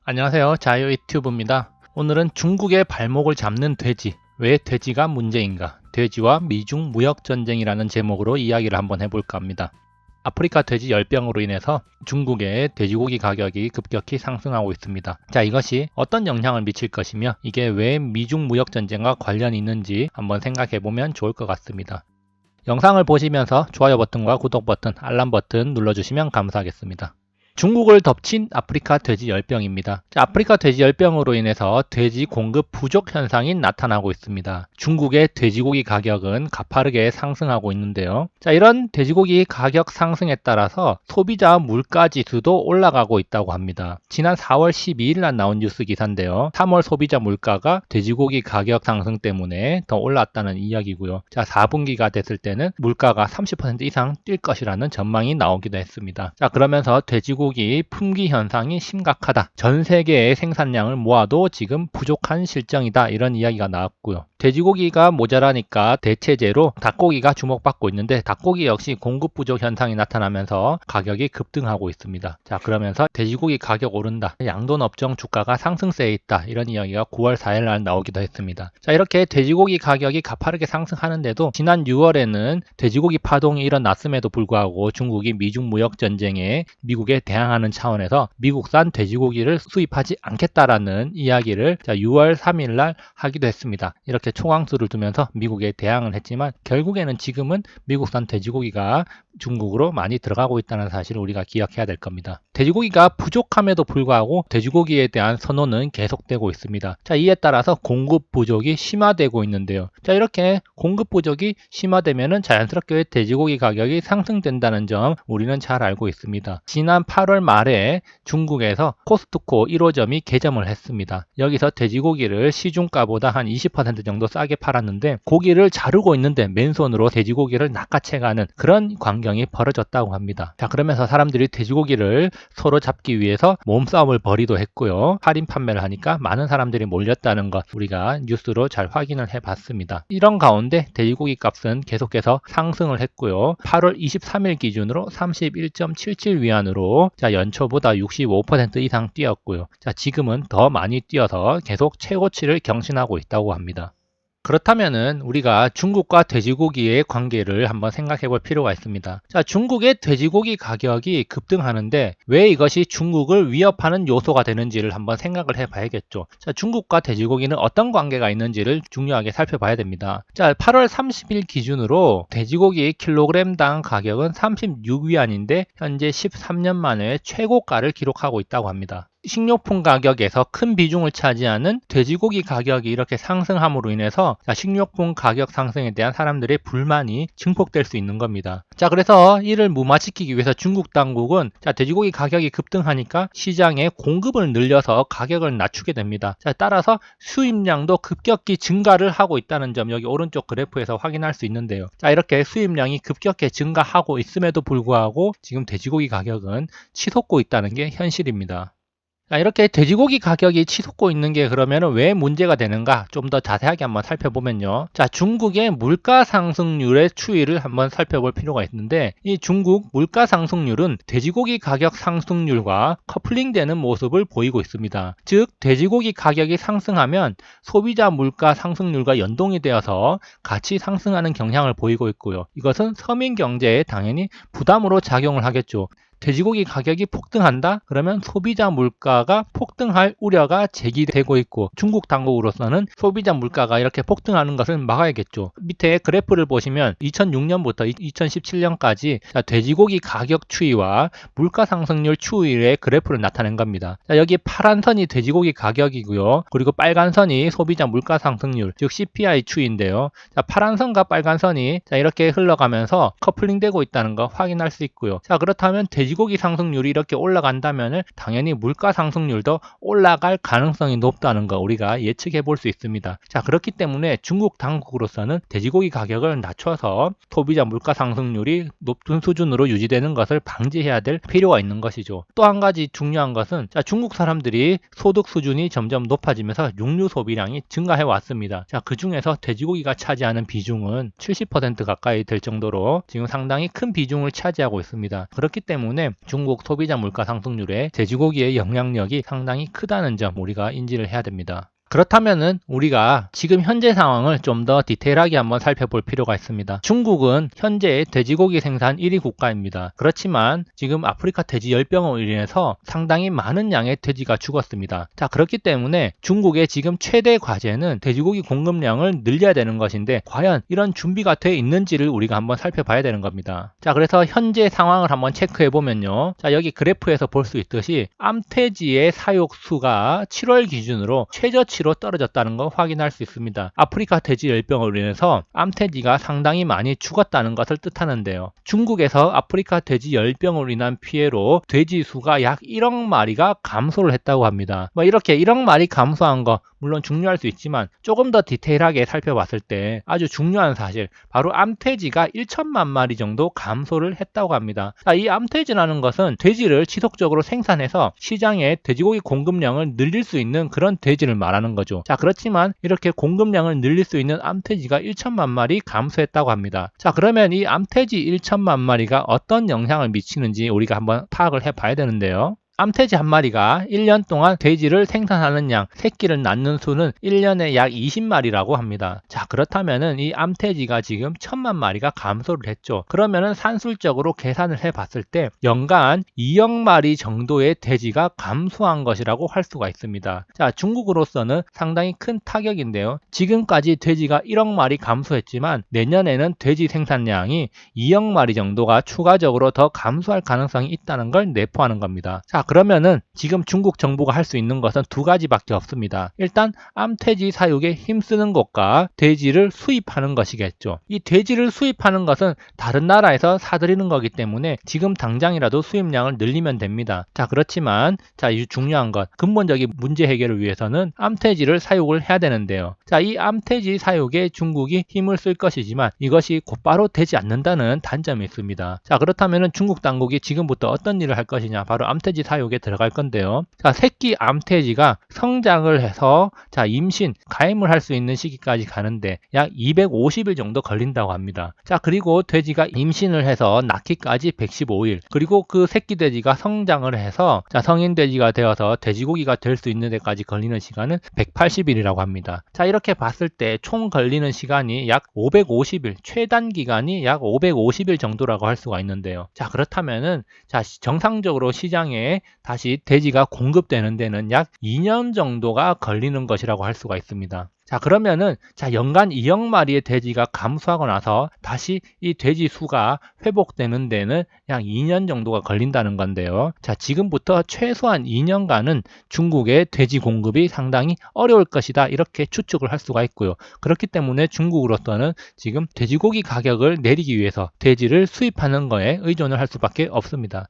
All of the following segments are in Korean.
안녕하세요. 자유이튜브입니다. 오늘은 중국의 발목을 잡는 돼지, 왜 돼지가 문제인가? 돼지와 미중 무역전쟁이라는 제목으로 이야기를 한번 해볼까 합니다. 아프리카 돼지 열병으로 인해서 중국의 돼지고기 가격이 급격히 상승하고 있습니다. 자, 이것이 어떤 영향을 미칠 것이며 이게 왜 미중 무역전쟁과 관련이 있는지 한번 생각해보면 좋을 것 같습니다. 영상을 보시면서 좋아요 버튼과 구독 버튼, 알람 버튼 눌러주시면 감사하겠습니다. 중국을 덮친 아프리카 돼지 열병입니다. 아프리카 돼지 열병으로 인해서 돼지 공급 부족 현상이 나타나고 있습니다. 중국의 돼지고기 가격은 가파르게 상승하고 있는데요. 이런 돼지고기 가격 상승에 따라서 소비자 물가 지수도 올라가고 있다고 합니다. 지난 4월 12일 날 나온 뉴스 기사인데요. 3월 소비자 물가가 돼지고기 가격 상승 때문에 더 올랐다는 이야기고요. 4분기가 됐을 때는 물가가 30% 이상 뛸 것이라는 전망이 나오기도 했습니다. 그러면서 돼지고기 품귀 현상이 심각하다. 전 세계의 생산량을 모아도 지금 부족한 실정이다. 이런 이야기가 나왔고요. 돼지고기가 모자라니까 대체제로 닭고기가 주목받고 있는데 닭고기 역시 공급 부족 현상이 나타나면서 가격이 급등하고 있습니다. 그러면서 돼지고기 가격 오른다. 양돈 업종 주가가 상승세에 있다. 이런 이야기가 9월 4일 날 나오기도 했습니다. 이렇게 돼지고기 가격이 가파르게 상승하는데도 지난 6월에는 돼지고기 파동이 일어났음에도 불구하고 중국이 미중 무역 전쟁에 미국에 대항하는 차원에서 미국산 돼지고기를 수입하지 않겠다라는 이야기를 6월 3일 날 하기도 했습니다. 이렇게 초강수를 두면서 미국에 대항을 했지만 결국에는 지금은 미국산 돼지고기가 중국으로 많이 들어가고 있다는 사실을 우리가 기억해야 될 겁니다. 돼지고기가 부족함에도 불구하고 돼지고기에 대한 선호는 계속되고 있습니다. 이에 따라서 공급 부족이 심화되고 있는데요. 이렇게 공급 부족이 심화되면은 자연스럽게 돼지고기 가격이 상승된다는 점 우리는 잘 알고 있습니다. 지난 8월 말에 중국에서 코스트코 1호점이 개점을 했습니다. 여기서 돼지고기를 시중가보다 한 20% 정도 싸게 팔았는데 고기를 자르고 있는데 맨손으로 돼지고기를 낚아채가는 그런 광경이 벌어졌다고 합니다. 그러면서 사람들이 돼지고기를 서로 잡기 위해서 몸싸움을 벌이도 했고요. 할인 판매를 하니까 많은 사람들이 몰렸다는 것 우리가 뉴스로 잘 확인을 해봤습니다. 이런 가운데 돼지고기 값은 계속해서 상승을 했고요. 8월 23일 기준으로 31.77위안으로 연초보다 65% 이상 뛰었고요. 지금은 더 많이 뛰어서 계속 최고치를 경신하고 있다고 합니다. 그렇다면은 우리가 중국과 돼지고기의 관계를 한번 생각해 볼 필요가 있습니다. 중국의 돼지고기 가격이 급등하는데 왜 이것이 중국을 위협하는 요소가 되는지를 한번 생각을 해 봐야겠죠. 중국과 돼지고기는 어떤 관계가 있는지를 중요하게 살펴봐야 됩니다. 8월 30일 기준으로 돼지고기 킬로그램당 가격은 36위안인데 현재 13년 만에 최고가를 기록하고 있다고 합니다. 식료품 가격에서 큰 비중을 차지하는 돼지고기 가격이 이렇게 상승함으로 인해서 식료품 가격 상승에 대한 사람들의 불만이 증폭될 수 있는 겁니다. 그래서 이를 무마시키기 위해서 중국 당국은 돼지고기 가격이 급등하니까 시장에 공급을 늘려서 가격을 낮추게 됩니다. 따라서 수입량도 급격히 증가를 하고 있다는 점 여기 오른쪽 그래프에서 확인할 수 있는데요. 이렇게 수입량이 급격히 증가하고 있음에도 불구하고 지금 돼지고기 가격은 치솟고 있다는 게 현실입니다. 이렇게 돼지고기 가격이 치솟고 있는 게 그러면 왜 문제가 되는가 좀 더 자세하게 한번 살펴보면요. 중국의 물가 상승률의 추이를 한번 살펴볼 필요가 있는데 이 중국 물가 상승률은 돼지고기 가격 상승률과 커플링되는 모습을 보이고 있습니다. 즉 돼지고기 가격이 상승하면 소비자 물가 상승률과 연동이 되어서 같이 상승하는 경향을 보이고 있고요. 이것은 서민 경제에 당연히 부담으로 작용을 하겠죠. 돼지고기 가격이 폭등한다? 그러면 소비자 물가가 폭등할 우려가 제기되고 있고 중국 당국으로서는 소비자 물가가 이렇게 폭등하는 것을 막아야겠죠. 밑에 그래프를 보시면 2006년부터 2017년까지 돼지고기 가격 추이와 물가 상승률 추이의 그래프를 나타낸 겁니다. 여기 파란 선이 돼지고기 가격이고요. 그리고 빨간 선이 소비자 물가 상승률, 즉 CPI 추이인데요. 파란 선과 빨간 선이 이렇게 흘러가면서 커플링되고 있다는 거 확인할 수 있고요. 그렇다면 돼지고기 상승률이 이렇게 올라간다면 당연히 물가 상승률도 올라갈 가능성이 높다는 거 우리가 예측해 볼 수 있습니다. 그렇기 때문에 중국 당국으로서는 돼지고기 가격을 낮춰서 소비자 물가 상승률이 높은 수준으로 유지되는 것을 방지해야 될 필요가 있는 것이죠. 또 한 가지 중요한 것은 중국 사람들이 소득 수준이 점점 높아지면서 육류 소비량이 증가해 왔습니다. 그 중에서 돼지고기가 차지하는 비중은 70% 가까이 될 정도로 지금 상당히 큰 비중을 차지하고 있습니다. 그렇기 때문에 때문에 중국 소비자 물가 상승률에 돼지고기의 영향력이 상당히 크다는 점 우리가 인지를 해야 됩니다. 그렇다면은 우리가 지금 현재 상황을 좀 더 디테일하게 한번 살펴볼 필요가 있습니다. 중국은 현재 돼지고기 생산 1위 국가입니다. 그렇지만 지금 아프리카 돼지 열병으로 인해서 상당히 많은 양의 돼지가 죽었습니다. 자, 그렇기 때문에 중국의 지금 최대 과제는 돼지고기 공급량을 늘려야 되는 것인데 과연 이런 준비가 돼 있는지를 우리가 한번 살펴봐야 되는 겁니다. 자, 그래서 현재 상황을 한번 체크해 보면요. 자, 여기 그래프에서 볼 수 있듯이 암돼지의 사육수가 7월 기준으로 최저치로 떨어졌다는 거 확인할 수 있습니다. 아프리카 돼지 열병으로 인해서 암돼지가 상당히 많이 죽었다는 것을 뜻하는데요. 중국에서 아프리카 돼지 열병으로 인한 피해로 돼지 수가 약 1억 마리가 감소를 했다고 합니다. 이렇게 1억 마리 감소한 거 물론 중요할 수 있지만 조금 더 디테일하게 살펴봤을 때 아주 중요한 사실, 바로 암돼지가 1천만 마리 정도 감소를 했다고 합니다. 자, 이 암돼지라는 것은 돼지를 지속적으로 생산해서 시장에 돼지고기 공급량을 늘릴 수 있는 그런 돼지를 말하는 거죠. 자, 그렇지만 이렇게 공급량을 늘릴 수 있는 암돼지가 1천만 마리 감소했다고 합니다. 자, 그러면 이 암돼지 1천만 마리가 어떤 영향을 미치는지 우리가 한번 파악을 해봐야 되는데요. 암돼지 한 마리가 1년 동안 돼지를 생산하는 양, 새끼를 낳는 수는 1년에 약 20마리라고 합니다. 자, 그렇다면은 이 암돼지가 지금 1000만 마리가 감소를 했죠. 그러면은 산술적으로 계산을 해봤을 때 연간 2억 마리 정도의 돼지가 감소한 것이라고 할 수가 있습니다. 자, 중국으로서는 상당히 큰 타격인데요. 지금까지 돼지가 1억 마리 감소했지만 내년에는 돼지 생산량이 2억 마리 정도가 추가적으로 더 감소할 가능성이 있다는 걸 내포하는 겁니다. 자, 그러면은 지금 중국 정부가 할 수 있는 것은 두 가지밖에 없습니다. 일단 암돼지 사육에 힘쓰는 것과 돼지를 수입하는 것이겠죠. 이 돼지를 수입하는 것은 다른 나라에서 사들이는 거기 때문에 지금 당장이라도 수입량을 늘리면 됩니다. 자, 그렇지만 자, 이 중요한 것, 근본적인 문제 해결을 위해서는 암돼지를 사육을 해야 되는데요. 자, 이 암돼지 사육에 중국이 힘을 쓸 것이지만 이것이 곧바로 되지 않는다는 단점이 있습니다. 자, 그렇다면은 중국 당국이 지금부터 어떤 일을 할 것이냐, 바로 암돼지 사육에 들어갈 건데요. 자, 새끼 암돼지가 성장을 해서 자, 임신, 가임을 할 수 있는 시기까지 가는데 약 250일 정도 걸린다고 합니다. 자, 그리고 돼지가 임신을 해서 낳기까지 115일, 그리고 그 새끼 돼지가 성장을 해서 자, 성인 돼지가 되어서 돼지고기가 될 수 있는 데까지 걸리는 시간은 180일이라고 합니다. 자, 이렇게 봤을 때 총 걸리는 시간이 약 550일, 최단 기간이 약 550일 정도라고 할 수가 있는데요. 자, 그렇다면은 자, 정상적으로 시장에 다시 돼지가 공급되는 데는 약 2년 정도가 걸리는 것이라고 할 수가 있습니다. 자, 그러면은 자, 연간 2억 마리의 돼지가 감소하고 나서 다시 이 돼지 수가 회복되는 데는 약 2년 정도가 걸린다는 건데요. 자, 지금부터 최소한 2년간은 중국의 돼지 공급이 상당히 어려울 것이다, 이렇게 추측을 할 수가 있고요. 그렇기 때문에 중국으로서는 지금 돼지고기 가격을 내리기 위해서 돼지를 수입하는 거에 의존을 할 수밖에 없습니다.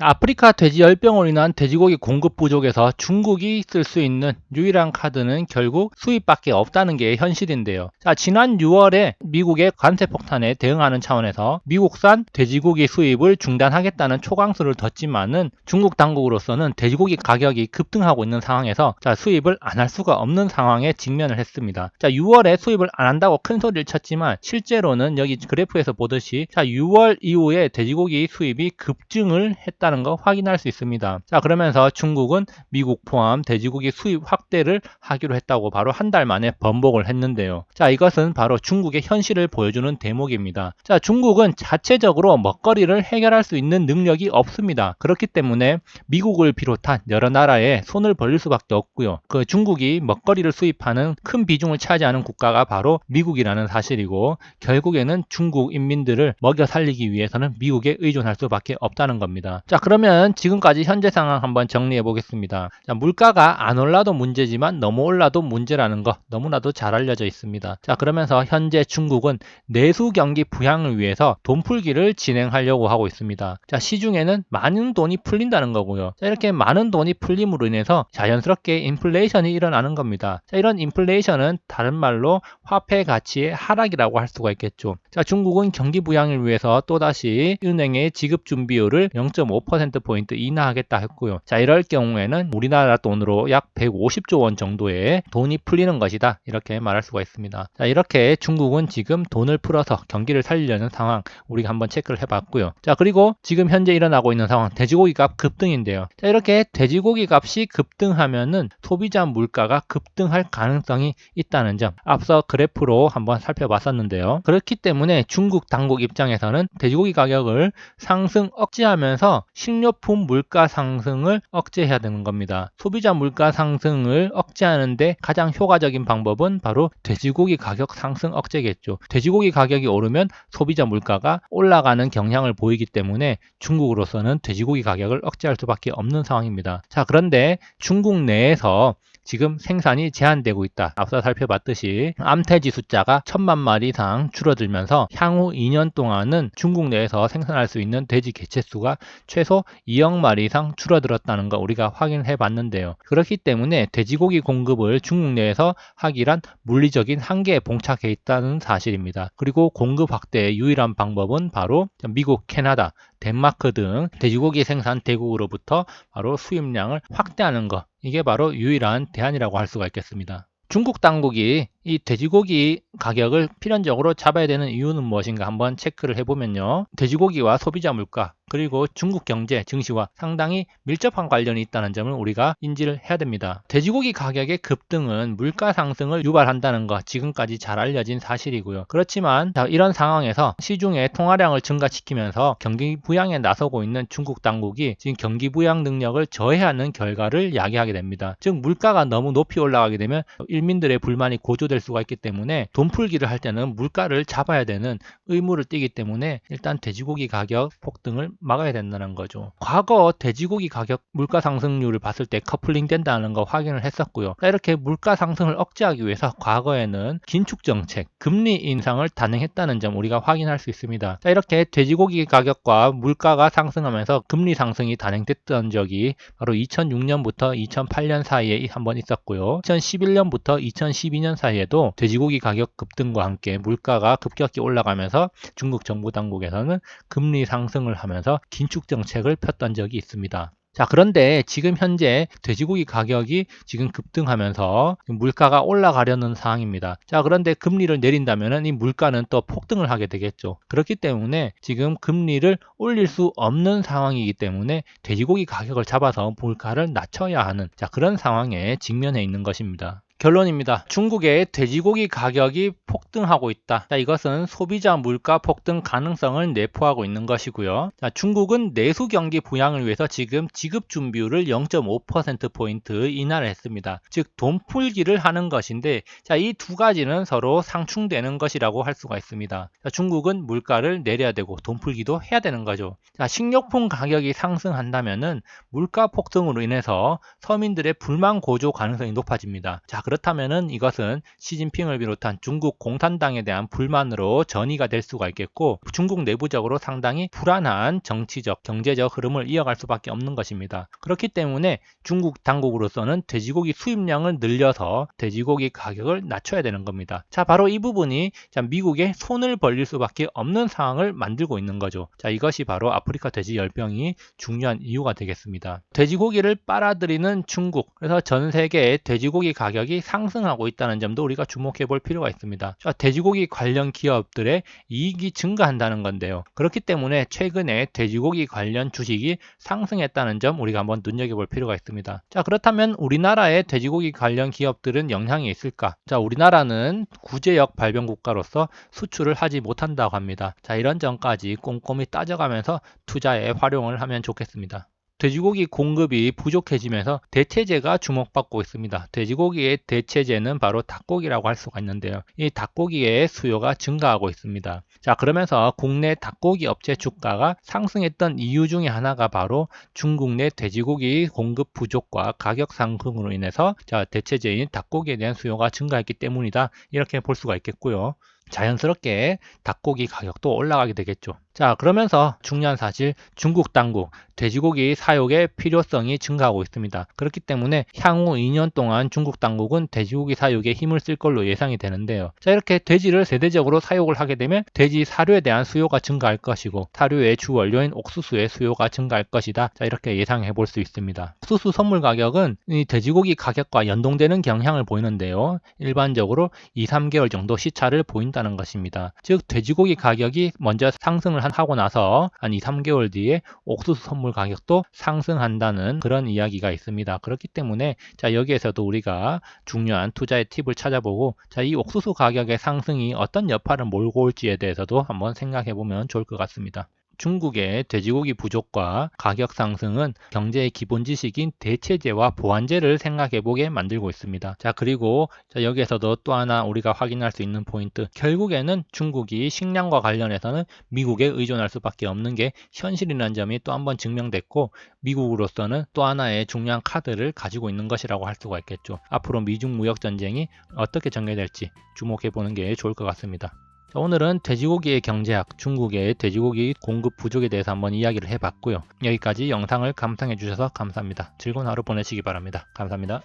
아프리카 돼지 열병으로 인한 돼지고기 공급 부족에서 중국이 쓸 수 있는 유일한 카드는 결국 수입밖에 없다는 게 현실인데요. 자, 지난 6월에 미국의 관세 폭탄에 대응하는 차원에서 미국산 돼지고기 수입을 중단하겠다는 초강수를 뒀지만은 중국 당국으로서는 돼지고기 가격이 급등하고 있는 상황에서 자, 수입을 안 할 수가 없는 상황에 직면을 했습니다. 자, 6월에 수입을 안 한다고 큰 소리를 쳤지만 실제로는 여기 그래프에서 보듯이 자, 6월 이후에 돼지고기 수입이 급증을 했다 거 확인할 수 있습니다. 자, 그러면서 중국은 미국 포함 돼지고기 수입 확대를 하기로 했다고 바로 한 달 만에 번복을 했는데요. 자, 이것은 바로 중국의 현실을 보여주는 대목입니다. 자, 중국은 자체적으로 먹거리를 해결할 수 있는 능력이 없습니다. 그렇기 때문에 미국을 비롯한 여러 나라에 손을 벌릴 수밖에 없고요. 그 중국이 먹거리를 수입하는 큰 비중을 차지하는 국가가 바로 미국이라는 사실이고, 결국에는 중국 인민들을 먹여 살리기 위해서는 미국에 의존할 수밖에 없다는 겁니다. 자, 그러면 지금까지 현재 상황 한번 정리해 보겠습니다. 자, 물가가 안 올라도 문제지만 너무 올라도 문제라는 거 너무나도 잘 알려져 있습니다. 자, 그러면서 현재 중국은 내수 경기 부양을 위해서 돈풀기를 진행하려고 하고 있습니다. 자, 시중에는 많은 돈이 풀린다는 거고요. 자, 이렇게 많은 돈이 풀림으로 인해서 자연스럽게 인플레이션이 일어나는 겁니다. 자, 이런 인플레이션은 다른 말로 화폐 가치의 하락이라고 할 수가 있겠죠. 자, 중국은 경기 부양을 위해서 또다시 은행의 지급 준비율을 0.5% 0.5%포인트 인하하겠다 했고요. 자, 이럴 경우에는 우리나라 돈으로 약 150조 원 정도의 돈이 풀리는 것이다. 이렇게 말할 수가 있습니다. 자, 이렇게 중국은 지금 돈을 풀어서 경기를 살리려는 상황 우리가 한번 체크를 해봤고요. 자, 그리고 지금 현재 일어나고 있는 상황 돼지고기 값 급등인데요. 자, 이렇게 돼지고기 값이 급등하면은 소비자 물가가 급등할 가능성이 있다는 점 앞서 그래프로 한번 살펴봤었는데요. 그렇기 때문에 중국 당국 입장에서는 돼지고기 가격을 상승 억제하면서 식료품 물가 상승을 억제해야 되는 겁니다. 소비자 물가 상승을 억제하는데 가장 효과적인 방법은 바로 돼지고기 가격 상승 억제겠죠. 돼지고기 가격이 오르면 소비자 물가가 올라가는 경향을 보이기 때문에 중국으로서는 돼지고기 가격을 억제할 수밖에 없는 상황입니다. 자, 그런데 중국 내에서 지금 생산이 제한되고 있다. 앞서 살펴봤듯이 암돼지 숫자가 1000만 마리 이상 줄어들면서 향후 2년 동안은 중국 내에서 생산할 수 있는 돼지 개체수가 최소 2억 마리 이상 줄어들었다는 거 우리가 확인해 봤는데요. 그렇기 때문에 돼지고기 공급을 중국 내에서 하기란 물리적인 한계에 봉착해 있다는 사실입니다. 그리고 공급 확대의 유일한 방법은 바로 미국, 캐나다, 덴마크 등 돼지고기 생산 대국으로부터 바로 수입량을 확대하는 것. 이게 바로 유일한 대안이라고 할 수가 있겠습니다. 중국 당국이 이 돼지고기 가격을 필연적으로 잡아야 되는 이유는 무엇인가 한번 체크를 해보면요. 돼지고기와 소비자 물가 그리고 중국 경제, 증시와 상당히 밀접한 관련이 있다는 점을 우리가 인지를 해야 됩니다. 돼지고기 가격의 급등은 물가 상승을 유발한다는 것 지금까지 잘 알려진 사실이고요. 그렇지만 이런 상황에서 시중의 통화량을 증가시키면서 경기 부양에 나서고 있는 중국 당국이 지금 경기 부양 능력을 저해하는 결과를 야기하게 됩니다. 즉 물가가 너무 높이 올라가게 되면 일민들의 불만이 고조될 수가 있기 때문에 돈풀기를 할 때는 물가를 잡아야 되는 의무를 띠기 때문에 일단 돼지고기 가격 폭등을 막아야 된다는 거죠. 과거 돼지고기 가격 물가 상승률을 봤을 때 커플링 된다는 거 확인을 했었고요. 이렇게 물가 상승을 억제하기 위해서 과거에는 긴축 정책, 금리 인상을 단행했다는 점 우리가 확인할 수 있습니다. 자, 이렇게 돼지고기 가격과 물가가 상승하면서 금리 상승이 단행됐던 적이 바로 2006년부터 2008년 사이에 한번 있었고요. 2011년부터 2012년 사이에도 돼지고기 가격 급등과 함께 물가가 급격히 올라가면서 중국 정부 당국에서는 금리 상승을 하면서 긴축 정책을 폈던 적이 있습니다. 자, 그런데 지금 현재 돼지고기 가격이 지금 급등하면서 물가가 올라가려는 상황입니다. 자, 그런데 금리를 내린다면 이 물가는 또 폭등을 하게 되겠죠. 그렇기 때문에 지금 금리를 올릴 수 없는 상황이기 때문에 돼지고기 가격을 잡아서 물가를 낮춰야 하는 그런 상황에 직면해 있는 것입니다. 결론입니다. 중국의 돼지고기 가격이 폭등하고 있다. 자, 이것은 소비자 물가 폭등 가능성을 내포하고 있는 것이고요. 자, 중국은 내수 경기 부양을 위해서 지금 지급 준비율을 0.5%포인트 인하를 했습니다. 즉 돈풀기를 하는 것인데 이 두 가지는 서로 상충되는 것이라고 할 수가 있습니다. 자, 중국은 물가를 내려야 되고 돈풀기도 해야 되는 거죠. 자, 식료품 가격이 상승한다면은 물가 폭등으로 인해서 서민들의 불만 고조 가능성이 높아집니다. 자, 그렇다면은 이것은 시진핑을 비롯한 중국 공산당에 대한 불만으로 전이가 될 수가 있겠고 중국 내부적으로 상당히 불안한 정치적, 경제적 흐름을 이어갈 수밖에 없는 것입니다. 그렇기 때문에 중국 당국으로서는 돼지고기 수입량을 늘려서 돼지고기 가격을 낮춰야 되는 겁니다. 자, 바로 이 부분이 미국에 손을 벌릴 수밖에 없는 상황을 만들고 있는 거죠. 자, 이것이 바로 아프리카 돼지 열병이 중요한 이유가 되겠습니다. 돼지고기를 빨아들이는 중국, 그래서 전 세계의 돼지고기 가격이 상승하고 있다는 점도 우리가 주목해 볼 필요가 있습니다. 자, 돼지고기 관련 기업들의 이익이 증가한다는 건데요. 그렇기 때문에 최근에 돼지고기 관련 주식이 상승했다는 점 우리가 한번 눈여겨볼 필요가 있습니다. 자, 그렇다면 우리나라의 돼지고기 관련 기업들은 영향이 있을까? 자, 우리나라는 구제역 발병 국가로서 수출을 하지 못한다고 합니다. 자, 이런 점까지 꼼꼼히 따져가면서 투자에 활용을 하면 좋겠습니다. 돼지고기 공급이 부족해지면서 대체재가 주목받고 있습니다. 돼지고기의 대체재는 바로 닭고기라고 할 수가 있는데요. 이 닭고기의 수요가 증가하고 있습니다. 자, 그러면서 국내 닭고기 업체 주가가 상승했던 이유 중에 하나가 바로 중국 내 돼지고기 공급 부족과 가격 상승으로 인해서 대체재인 닭고기에 대한 수요가 증가했기 때문이다. 이렇게 볼 수가 있겠고요. 자연스럽게 닭고기 가격도 올라가게 되겠죠. 자, 그러면서 중요한 사실, 중국 당국 돼지고기 사육의 필요성이 증가하고 있습니다. 그렇기 때문에 향후 2년 동안 중국 당국은 돼지고기 사육에 힘을 쓸 걸로 예상이 되는데요. 자, 이렇게 돼지를 세대적으로 사육을 하게 되면 돼지 사료에 대한 수요가 증가할 것이고 사료의 주 원료인 옥수수의 수요가 증가할 것이다. 자, 이렇게 예상해 볼 수 있습니다. 옥수수 선물 가격은 이 돼지고기 가격과 연동되는 경향을 보이는데요. 일반적으로 2, 3개월 정도 시차를 보인다는 것입니다. 즉 돼지고기 가격이 먼저 상승을 하고 나서 한 2, 3개월 뒤에 옥수수 선물 가격도 상승한다는 그런 이야기가 있습니다. 그렇기 때문에 자, 여기에서도 우리가 중요한 투자의 팁을 찾아보고 자, 이 옥수수 가격의 상승이 어떤 여파를 몰고 올지에 대해서도 한번 생각해 보면 좋을 것 같습니다. 중국의 돼지고기 부족과 가격 상승은 경제의 기본 지식인 대체제와 보완제를 생각해 보게 만들고 있습니다. 자, 그리고 여기에서도 또 하나 우리가 확인할 수 있는 포인트. 결국에는 중국이 식량과 관련해서는 미국에 의존할 수밖에 없는 게 현실이라는 점이 또 한번 증명됐고 미국으로서는 또 하나의 중요한 카드를 가지고 있는 것이라고 할 수가 있겠죠. 앞으로 미중 무역 전쟁이 어떻게 전개될지 주목해 보는 게 좋을 것 같습니다. 자, 오늘은 돼지고기의 경제학, 중국의 돼지고기 공급 부족에 대해서 한번 이야기를 해봤고요. 여기까지 영상을 감상해 주셔서 감사합니다. 즐거운 하루 보내시기 바랍니다. 감사합니다.